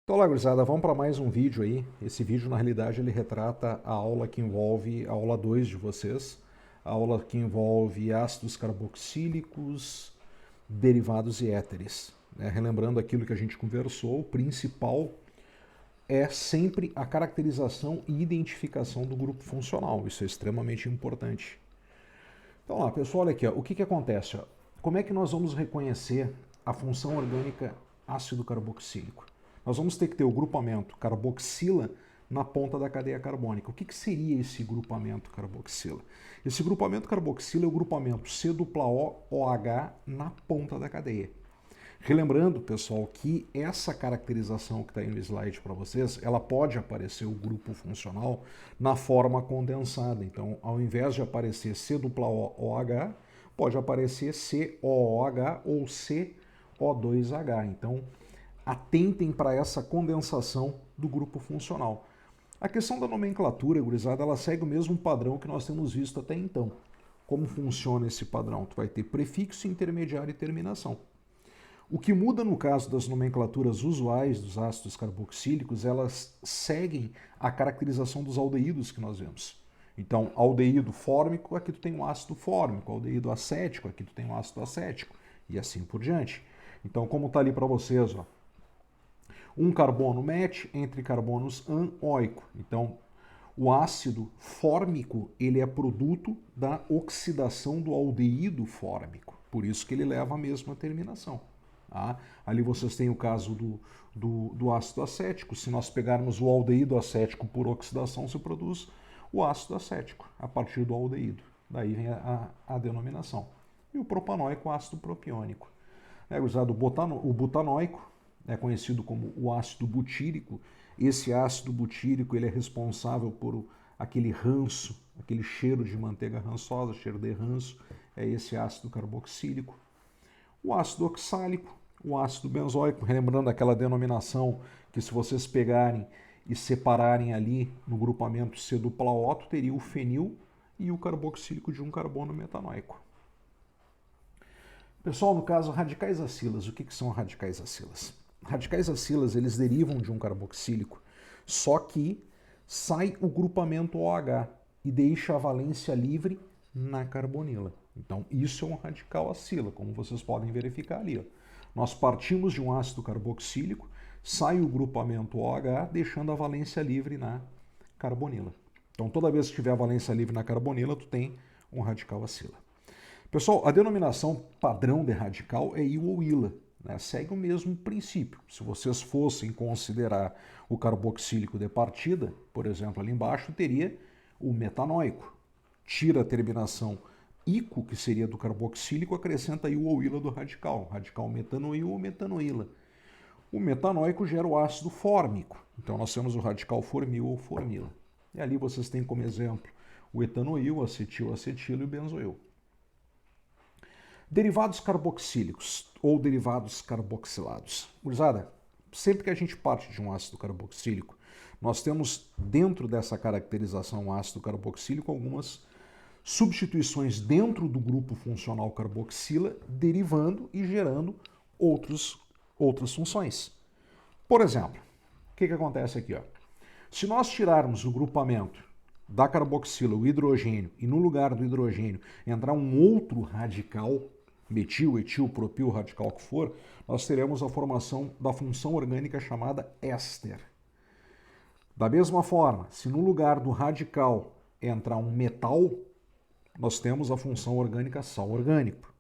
Então, lá, gurizada, vamos para mais um vídeo aí. Esse vídeo, na realidade, ele retrata a aula que envolve a aula 2 de vocês, a aula que envolve ácidos carboxílicos, derivados e éteres. Relembrando aquilo que a gente conversou, o principal é sempre a caracterização e identificação do grupo funcional. Isso é extremamente importante. Então, lá, pessoal, olha aqui, ó, o que acontece? Ó? Como é que nós vamos reconhecer a função orgânica ácido carboxílico? Nós vamos ter que ter o grupamento carboxila na ponta da cadeia carbônica. O que seria esse grupamento carboxila? Esse grupamento carboxila é o grupamento C-O-OH na ponta da cadeia. Relembrando, pessoal, que essa caracterização que está aí no slide para vocês, ela pode aparecer o grupo funcional na forma condensada. Então, ao invés de aparecer C-O-OH, pode aparecer COOH ou CO2H. Então, atentem para essa condensação do grupo funcional. A questão da nomenclatura, gurizada, ela segue o mesmo padrão que nós temos visto até então. Como funciona esse padrão? Tu vai ter prefixo, intermediário e terminação. O que muda no caso das nomenclaturas usuais dos ácidos carboxílicos, elas seguem a caracterização dos aldeídos que nós vemos. Então, aldeído fórmico, aqui tu tem um ácido fórmico, aldeído acético, aqui tu tem um ácido acético, e assim por diante. Então, como está ali para vocês, ó, um carbono MET entre carbonos anõico. Então, o ácido fórmico, ele é produto da oxidação do aldeído fórmico, por isso que ele leva a mesma terminação. Tá? Ali vocês têm o caso do ácido acético. Se nós pegarmos o aldeído acético por oxidação, se produz o ácido acético a partir do aldeído. Daí vem a denominação. E o propanóico, o ácido propiônico. É usado o butanóico, é conhecido como o ácido butírico. Esse ácido butírico ele é responsável por aquele ranço, aquele cheiro de manteiga rançosa, cheiro de ranço, é esse ácido carboxílico. O ácido oxálico, o ácido benzoico, relembrando aquela denominação que se vocês pegarem e separarem ali no grupamento C-O, teria o fenil e o carboxílico de um carbono metanoico. Pessoal, no caso, radicais acilas, o que são radicais acilas? Radicais acilas, eles derivam de um carboxílico, só que sai o grupamento OH e deixa a valência livre na carbonila. Então, isso é um radical acila, como vocês podem verificar ali. Ó. Nós partimos de um ácido carboxílico, sai o grupamento OH, deixando a valência livre na carbonila. Então, toda vez que tiver a valência livre na carbonila, tu tem um radical acila. Pessoal, a denominação padrão de radical é IU ou ILA. Né? Segue o mesmo princípio. Se vocês fossem considerar o carboxílico de partida, por exemplo, ali embaixo, teria o metanoico. Tira a terminação ico, que seria do carboxílico, acrescenta IU ou ILA do radical. Radical metanoil ou metanoíla. O metanoico gera o ácido fórmico. Então nós temos o radical formil ou formila. E ali vocês têm como exemplo o etanoil, acetil, acetilo e o benzoil. Derivados carboxílicos ou derivados carboxilados. Gurizada, sempre que a gente parte de um ácido carboxílico, nós temos dentro dessa caracterização ácido carboxílico algumas substituições dentro do grupo funcional carboxila, derivando e gerando outras funções. Por exemplo, o que acontece aqui? Ó? Se nós tirarmos o grupamento da carboxila, o hidrogênio, e no lugar do hidrogênio entrar um outro radical, metil, etil, propil, radical que for, nós teremos a formação da função orgânica chamada éster. Da mesma forma, se no lugar do radical entrar um metal, nós temos a função orgânica sal orgânico.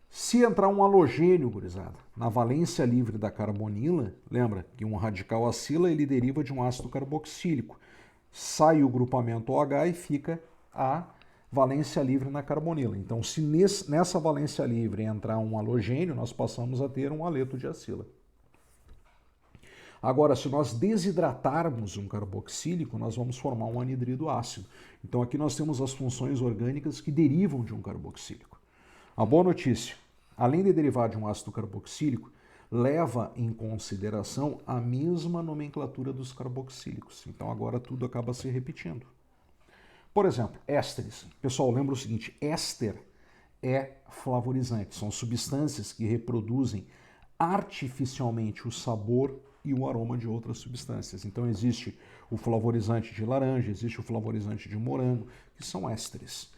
Se entrar um halogênio, gurizada, na valência livre da carbonila, lembra que um radical acila ele deriva de um ácido carboxílico. Sai o grupamento OH e fica a valência livre na carbonila. Então, se nessa valência livre entrar um halogênio, nós passamos a ter um haleto de acila. Agora, se nós desidratarmos um carboxílico, nós vamos formar um anidrido ácido. Então, aqui nós temos as funções orgânicas que derivam de um carboxílico. A boa notícia, além de derivar de um ácido carboxílico, leva em consideração a mesma nomenclatura dos carboxílicos. Então, agora tudo acaba se repetindo. Por exemplo, ésteres. Pessoal, lembra o seguinte, éster é flavorizante. São substâncias que reproduzem artificialmente o sabor e o aroma de outras substâncias. Então existe o flavorizante de laranja, existe o flavorizante de morango, que são ésteres.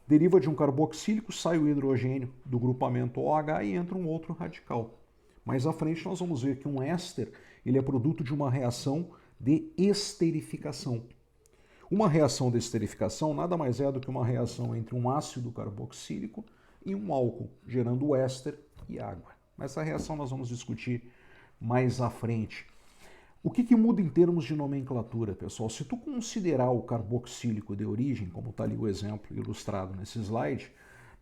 Deriva de um carboxílico, sai o hidrogênio do grupamento OH e entra um outro radical. Mais à frente nós vamos ver que um éster ele é produto de uma reação de esterificação. Uma reação de esterificação nada mais é do que uma reação entre um ácido carboxílico e um álcool, gerando o éster e água. Essa reação nós vamos discutir mais à frente. O que muda em termos de nomenclatura, pessoal? Se tu considerar o carboxílico de origem, como está ali o exemplo ilustrado nesse slide,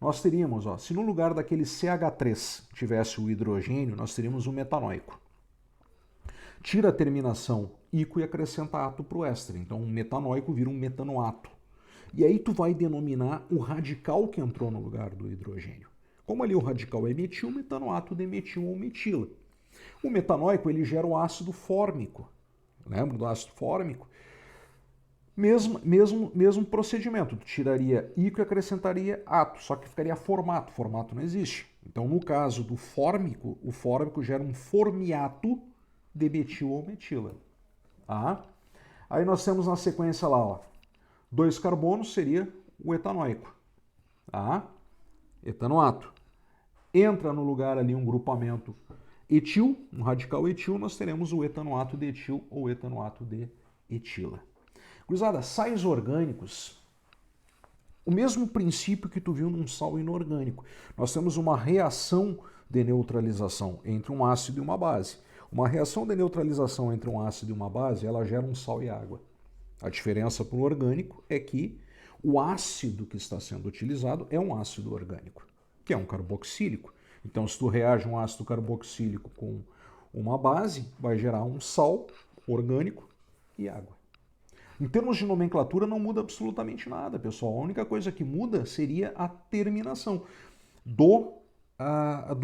nós teríamos, se no lugar daquele CH3 tivesse o hidrogênio, nós teríamos o metanoico. Tira a terminação ico e acrescenta ato para o éster. Então, um metanoico vira um metanoato. E aí tu vai denominar o radical que entrou no lugar do hidrogênio. Como ali o radical é metil, o metanoato de metil ou metila. O metanoico ele gera o ácido fórmico. Lembra do ácido fórmico? Mesmo procedimento. Tu tiraria ico e acrescentaria ato, só que ficaria formato. Formato não existe. Então, no caso do fórmico, o fórmico gera um formiato de metil ou metila. Tá? Aí nós temos na sequência lá, 2 carbonos seria o etanoico. Tá? Etanoato. Entra no lugar ali um grupamento etil, um radical etil, nós teremos o etanoato de etil ou etanoato de etila. Gurizada, sais orgânicos, o mesmo princípio que tu viu num sal inorgânico. Nós temos uma reação de neutralização entre um ácido e uma base. Uma reação de neutralização entre um ácido e uma base, ela gera um sal e água. A diferença para o orgânico é que o ácido que está sendo utilizado é um ácido orgânico, que é um carboxílico. Então, se tu reage um ácido carboxílico com uma base, vai gerar um sal orgânico e água. Em termos de nomenclatura, não muda absolutamente nada, pessoal. A única coisa que muda seria a terminação do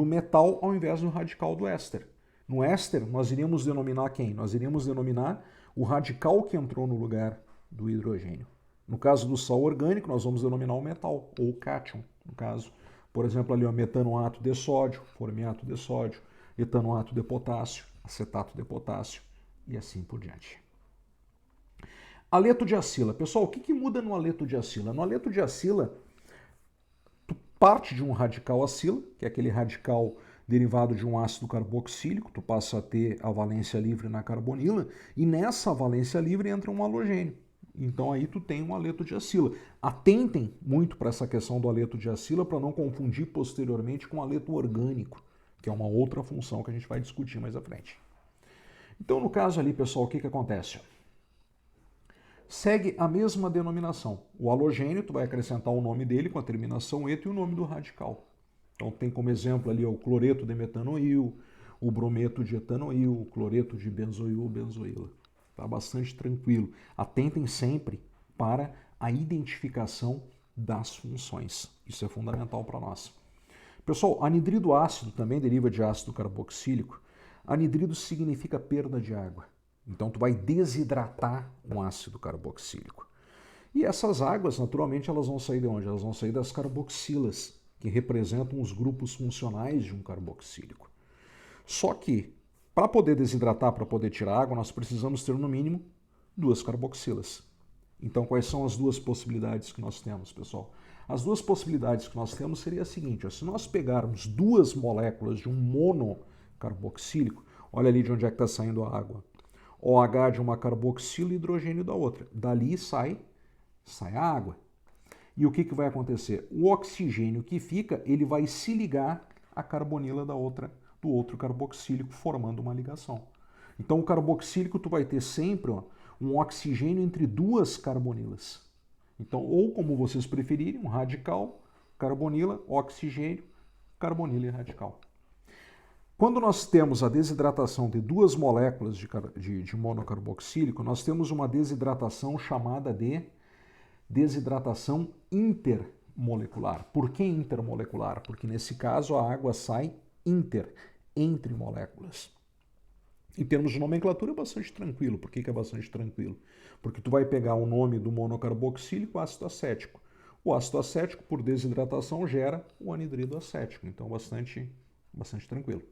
metal ao invés do radical do éster. No éster, nós iríamos denominar quem? Nós iríamos denominar o radical que entrou no lugar do hidrogênio. No caso do sal orgânico, nós vamos denominar o metal, ou o cátion, no caso. Por exemplo, ali o metanoato de sódio, formiato de sódio, etanoato de potássio, acetato de potássio e assim por diante. Aleto de acila. Pessoal, o que muda no aleto de acila? No aleto de acila, tu parte de um radical acila, que é aquele radical derivado de um ácido carboxílico, tu passa a ter a valência livre na carbonila, e nessa valência livre entra um halogênio. Então aí tu tem um aleto de acila. Atentem muito para essa questão do aleto de acila para não confundir posteriormente com aleto orgânico, que é uma outra função que a gente vai discutir mais à frente. Então no caso ali, pessoal, o que acontece? Segue a mesma denominação. O halogênio, tu vai acrescentar o nome dele com a terminação eto e o nome do radical. Então tem como exemplo ali o cloreto de metanoil, o brometo de etanoil, o cloreto de benzoil, benzoíla. Tá bastante tranquilo. Atentem sempre para a identificação das funções. Isso é fundamental para nós. Pessoal, anidrido ácido também deriva de ácido carboxílico. Anidrido significa perda de água. Então tu vai desidratar um ácido carboxílico. E essas águas, naturalmente, elas vão sair de onde? Elas vão sair das carboxilas, que representam os grupos funcionais de um carboxílico. Só que, para poder desidratar, para poder tirar água, nós precisamos ter, no mínimo, 2 carboxilas. Então, quais são as 2 possibilidades que nós temos, pessoal? As 2 possibilidades que nós temos seria a seguinte, se nós pegarmos 2 moléculas de um monocarboxílico, olha ali de onde é que está saindo a água. OH de uma carboxila e hidrogênio da outra. Dali sai a água. E o que vai acontecer? O oxigênio que fica, ele vai se ligar à carbonila do outro carboxílico, formando uma ligação. Então o carboxílico tu vai ter sempre um oxigênio entre 2 carbonilas. Então, ou como vocês preferirem, um radical, carbonila, oxigênio, carbonila e radical. Quando nós temos a desidratação de 2 moléculas de monocarboxílico, nós temos uma desidratação chamada de desidratação intermolecular. Por que intermolecular? Porque nesse caso a água sai entre moléculas. Em termos de nomenclatura é bastante tranquilo. Por que é bastante tranquilo? Porque tu vai pegar o nome do monocarboxílico, ácido acético. O ácido acético, por desidratação, gera o anidrido acético. Então bastante tranquilo.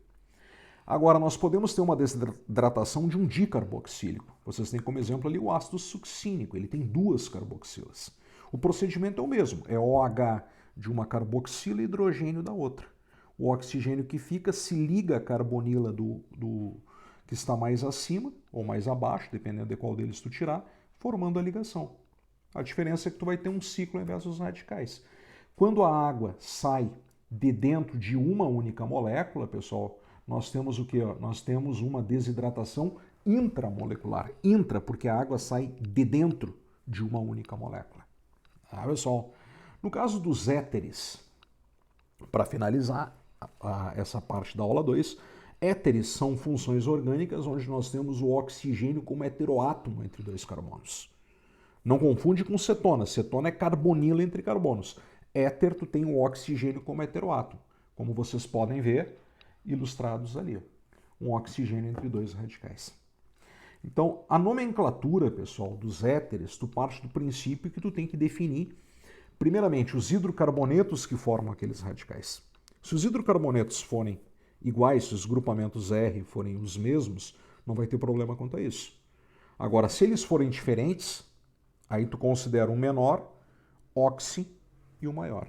Agora, nós podemos ter uma desidratação de um dicarboxílico. Vocês têm como exemplo ali o ácido succínico, ele tem 2 carboxilas. O procedimento é o mesmo, é OH de uma carboxila e hidrogênio da outra. O oxigênio que fica se liga à carbonila do que está mais acima ou mais abaixo, dependendo de qual deles tu tirar, formando a ligação. A diferença é que tu vai ter um ciclo ao invés dos radicais. Quando a água sai de dentro de uma única molécula, pessoal, nós temos o quê? Nós temos uma desidratação intramolecular. Intra, porque a água sai de dentro de uma única molécula. Ah, pessoal, no caso dos éteres, para finalizar essa parte da aula 2, éteres são funções orgânicas onde nós temos o oxigênio como heteroátomo entre 2 carbonos. Não confunde com cetona. Cetona é carbonila entre carbonos. Éter, tu tem o oxigênio como heteroátomo, como vocês podem ver ilustrados ali. Um oxigênio entre 2 radicais. Então, a nomenclatura, pessoal, dos éteres, tu parte do princípio que tu tem que definir, primeiramente, os hidrocarbonetos que formam aqueles radicais. Se os hidrocarbonetos forem iguais, se os grupamentos R forem os mesmos, não vai ter problema quanto a isso. Agora, se eles forem diferentes, aí tu considera um menor, oxi, e o maior.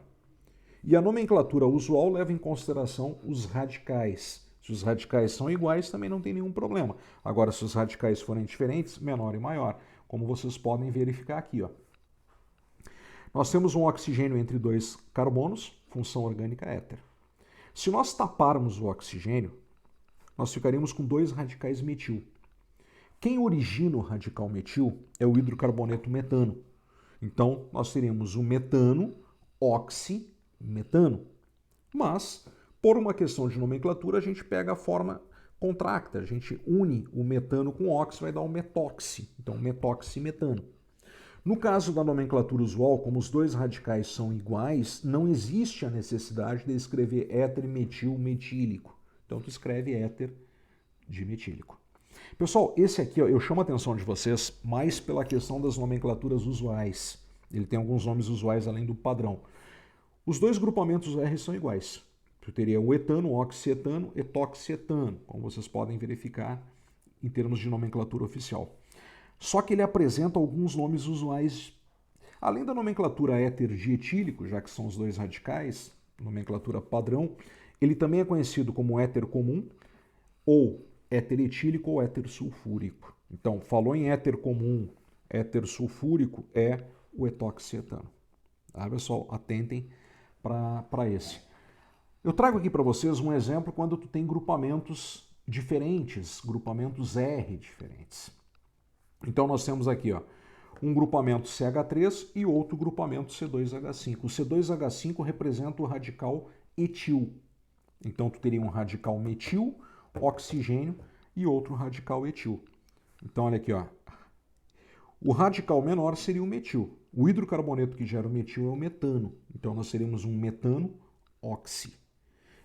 E a nomenclatura usual leva em consideração os radicais. Se os radicais são iguais, também não tem nenhum problema. Agora, se os radicais forem diferentes, menor e maior, como vocês podem verificar aqui, ó. Nós temos um oxigênio entre 2 carbonos, função orgânica éter. Se nós taparmos o oxigênio, nós ficaríamos com 2 radicais metil. Quem origina o radical metil é o hidrocarboneto metano. Então, nós teríamos o metano, oximetano. Mas, por uma questão de nomenclatura, a gente pega a forma contracta. A gente une o metano com oxi, vai dar um metoxi. Então, metoximetano. No caso da nomenclatura usual, como os 2 radicais são iguais, não existe a necessidade de escrever éter metil metílico. Então, tu escreve éter dimetílico. Pessoal, esse aqui, ó, eu chamo a atenção de vocês mais pela questão das nomenclaturas usuais. Ele tem alguns nomes usuais além do padrão. Os 2 grupamentos R são iguais. Tu teria o etano, o oxietano, etoxietano, como vocês podem verificar em termos de nomenclatura oficial. Só que ele apresenta alguns nomes usuais. Além da nomenclatura éter dietílico, já que são os 2 radicais, nomenclatura padrão, ele também é conhecido como éter comum, ou éter etílico ou éter sulfúrico. Então, falou em éter comum, éter sulfúrico, é o etoxietano. Tá, pessoal? Atentem para esse. Eu trago aqui para vocês um exemplo quando tu tem grupamentos diferentes, grupamentos R diferentes. Então, nós temos aqui, ó, um grupamento CH3 e outro grupamento C2H5. O C2H5 representa o radical etil. Então, tu teria um radical metil, oxigênio e outro radical etil. Então, olha aqui, ó. O radical menor seria o metil. O hidrocarboneto que gera o metil é o metano. Então, nós teríamos um metano oxi.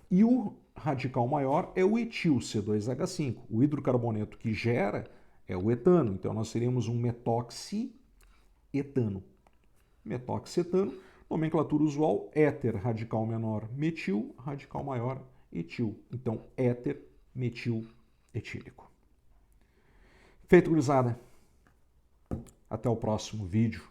E o radical maior é o etil, C2H5. O hidrocarboneto que gera é o etano. Então, nós teríamos um metoxietano. Metoxietano, nomenclatura usual, éter, radical menor, metil, radical maior, etil. Então, éter, metil, etílico. Feito, gurizada. Até o próximo vídeo.